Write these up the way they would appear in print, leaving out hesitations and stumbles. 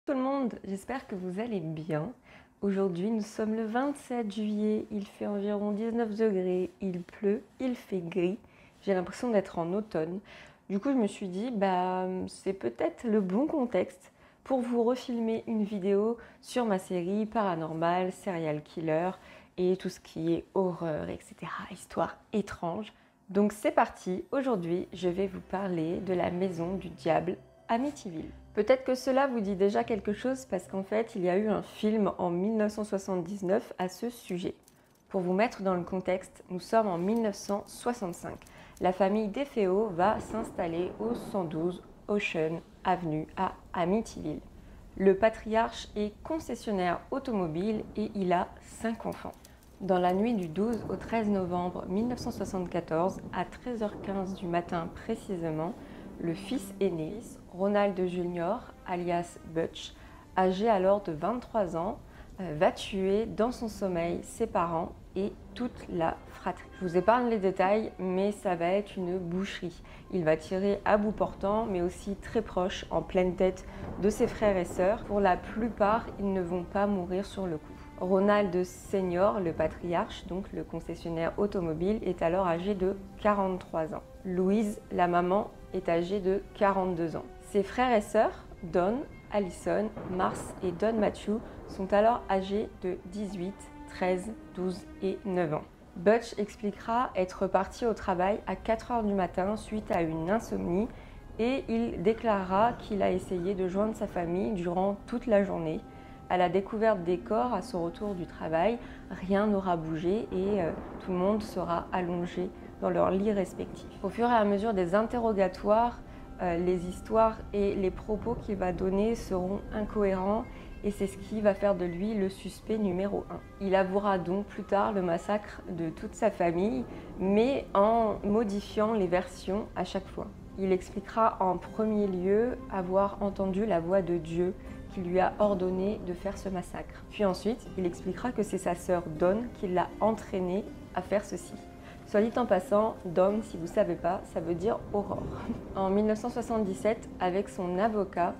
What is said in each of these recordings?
Tout le monde, j'espère que vous allez bien. Aujourd'hui, nous sommes le 27 juillet, il fait environ 19 degrés, il pleut, il fait gris. J'ai l'impression d'être en automne. Du coup, je me suis dit, c'est peut-être le bon contexte pour vous refilmer une vidéo sur ma série paranormale, serial killer et tout ce qui est horreur, etc. Histoire étrange. Donc c'est parti, aujourd'hui, je vais vous parler de la maison du diable Amityville. Peut-être que cela vous dit déjà quelque chose parce qu'en fait, il y a eu un film en 1979 à ce sujet. Pour vous mettre dans le contexte, nous sommes en 1965. La famille DeFeo va s'installer au 112 Ocean Avenue à Amityville. Le patriarche est concessionnaire automobile et il a 5 enfants. Dans la nuit du 12 au 13 novembre 1974, à 13h15 du matin précisément, le fils aîné, Ronald Jr., alias Butch, âgé alors de 23 ans, va tuer dans son sommeil ses parents et toute la fratrie. Je vous épargne les détails, mais ça va être une boucherie. Il va tirer à bout portant, mais aussi très proche, en pleine tête de ses frères et sœurs. Pour la plupart, ils ne vont pas mourir sur le coup. Ronald Senior, le patriarche, donc le concessionnaire automobile, est alors âgé de 43 ans. Louise, la maman, est âgée de 42 ans. Ses frères et sœurs, Don, Allison, Mars et Don Matthew, sont alors âgés de 18, 13, 12 et 9 ans. Butch expliquera être parti au travail à 4 h du matin suite à une insomnie et il déclarera qu'il a essayé de joindre sa famille durant toute la journée. À la découverte des corps à son retour du travail, rien n'aura bougé et tout le monde sera allongé dans leurs lits respectifs. Au fur et à mesure des interrogatoires, les histoires et les propos qu'il va donner seront incohérents et c'est ce qui va faire de lui le suspect numéro 1. Il avouera donc plus tard le massacre de toute sa famille, mais en modifiant les versions à chaque fois. Il expliquera en premier lieu avoir entendu la voix de Dieu qui lui a ordonné de faire ce massacre. Puis ensuite, il expliquera que c'est sa sœur Dawn qui l'a entraîné à faire ceci. Soit dit en passant, Dawn, si vous ne savez pas, ça veut dire aurore. En 1977, avec son avocat,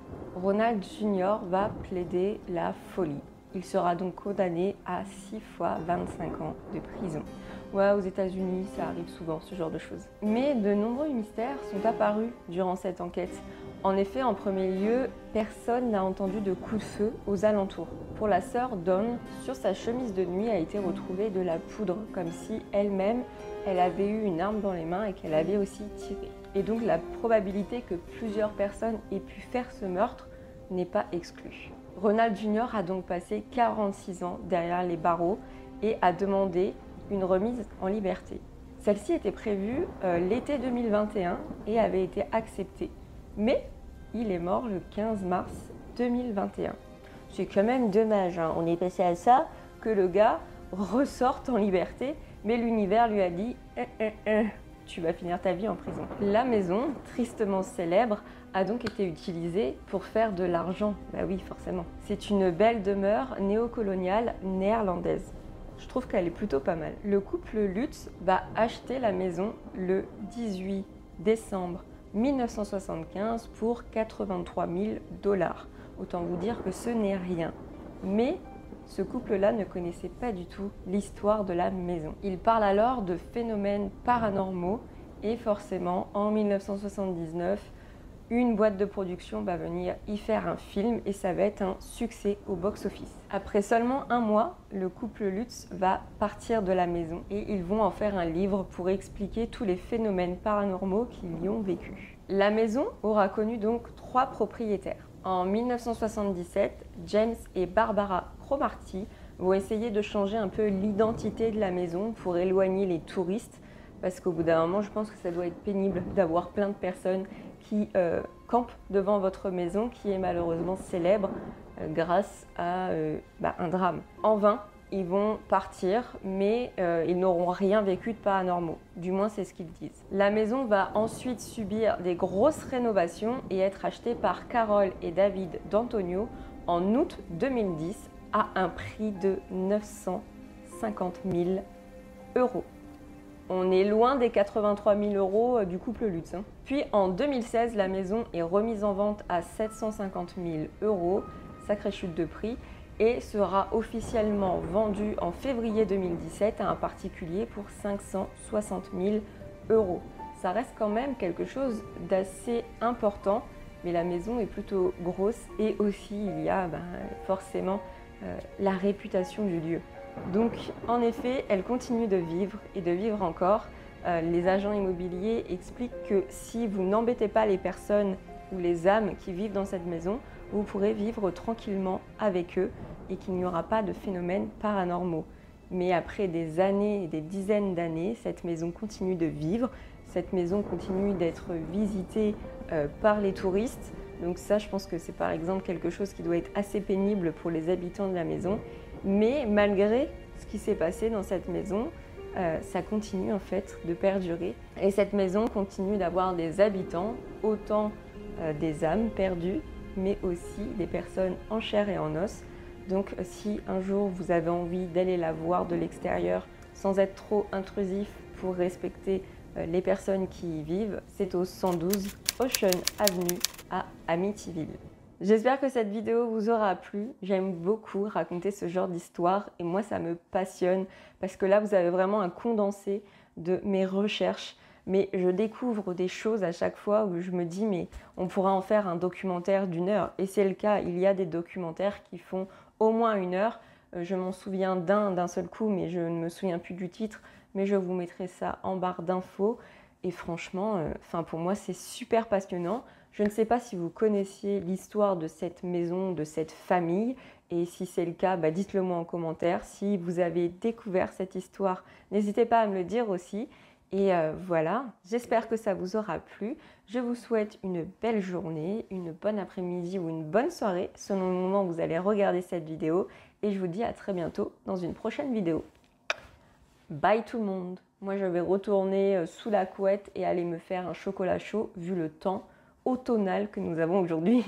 Ronald Jr. va plaider la folie. Il sera donc condamné à 6 fois 25 ans de prison. Ouais, aux États-Unis, ça arrive souvent, ce genre de choses. Mais de nombreux mystères sont apparus durant cette enquête. En effet, en premier lieu, personne n'a entendu de coup de feu aux alentours. Pour la sœur Dawn, sur sa chemise de nuit a été retrouvée de la poudre, comme si elle-même, elle avait eu une arme dans les mains et qu'elle avait aussi tiré. Et donc la probabilité que plusieurs personnes aient pu faire ce meurtre n'est pas exclue. Ronald Jr. a donc passé 46 ans derrière les barreaux et a demandé une remise en liberté. Celle-ci était prévue l'été 2021 et avait été acceptée. Mais il est mort le 15 mars 2021. C'est quand même dommage, hein. On est passé à ça, que le gars ressorte en liberté, mais l'univers lui a dit tu vas finir ta vie en prison. La maison, tristement célèbre, a donc été utilisée pour faire de l'argent. Bah oui, forcément. C'est une belle demeure néocoloniale néerlandaise. Je trouve qu'elle est plutôt pas mal. Le couple Lutz va acheter la maison le 18 décembre 1975 pour 83 000 $. Autant vous dire que ce n'est rien. Mais ce couple-là ne connaissait pas du tout l'histoire de la maison. Il parle alors de phénomènes paranormaux et forcément, en 1979, une boîte de production va venir y faire un film et ça va être un succès au box-office. Après seulement un mois, le couple Lutz va partir de la maison et ils vont en faire un livre pour expliquer tous les phénomènes paranormaux qu'ils y ont vécu. La maison aura connu donc 3 propriétaires. En 1977, James et Barbara Cromarty vont essayer de changer un peu l'identité de la maison pour éloigner les touristes parce qu'au bout d'un moment, je pense que ça doit être pénible d'avoir plein de personnes qui campent devant votre maison qui est malheureusement célèbre grâce à un drame. En vain, ils vont partir, mais ils n'auront rien vécu de paranormaux. Du moins, c'est ce qu'ils disent. La maison va ensuite subir des grosses rénovations et être achetée par Carol et David D'Antonio en août 2010 à un prix de 950 000 €. On est loin des 83 000 € du couple Lutz. Puis en 2016, la maison est remise en vente à 750 000 €. sacrée chute de prix et sera officiellement vendu en février 2017 à un particulier pour 560 000 €. Ça reste quand même quelque chose d'assez important, mais la maison est plutôt grosse et aussi il y a forcément la réputation du lieu. Donc en effet, elle continue de vivre et de vivre encore. Les agents immobiliers expliquent que si vous n'embêtez pas les personnes ou les âmes qui vivent dans cette maison, vous pourrez vivre tranquillement avec eux et qu'il n'y aura pas de phénomènes paranormaux. Mais après des années et des dizaines d'années, cette maison continue de vivre, cette maison continue d'être visitée par les touristes. Donc ça, je pense que c'est par exemple quelque chose qui doit être assez pénible pour les habitants de la maison. Mais malgré ce qui s'est passé dans cette maison, ça continue en fait de perdurer. Et cette maison continue d'avoir des habitants, autant des âmes perdues, mais aussi des personnes en chair et en os. Donc si un jour vous avez envie d'aller la voir de l'extérieur sans être trop intrusif pour respecter les personnes qui y vivent, c'est au 112 Ocean Avenue à Amityville. J'espère que cette vidéo vous aura plu. J'aime beaucoup raconter ce genre d'histoire et moi ça me passionne parce que là vous avez vraiment un condensé de mes recherches. Mais je découvre des choses à chaque fois où je me dis mais on pourra en faire un documentaire d'1 heure. Et c'est le cas, il y a des documentaires qui font au moins 1 heure. Je m'en souviens d'un seul coup mais je ne me souviens plus du titre. Mais je vous mettrai ça en barre d'infos. Et franchement, pour moi c'est super passionnant. Je ne sais pas si vous connaissiez l'histoire de cette maison, de cette famille. Et si c'est le cas, dites-le moi en commentaire. Si vous avez découvert cette histoire, n'hésitez pas à me le dire aussi. Et voilà, j'espère que ça vous aura plu. Je vous souhaite une belle journée, une bonne après-midi ou une bonne soirée selon le moment où vous allez regarder cette vidéo. Et je vous dis à très bientôt dans une prochaine vidéo. Bye tout le monde. Moi je vais retourner sous la couette et aller me faire un chocolat chaud vu le temps automnal que nous avons aujourd'hui.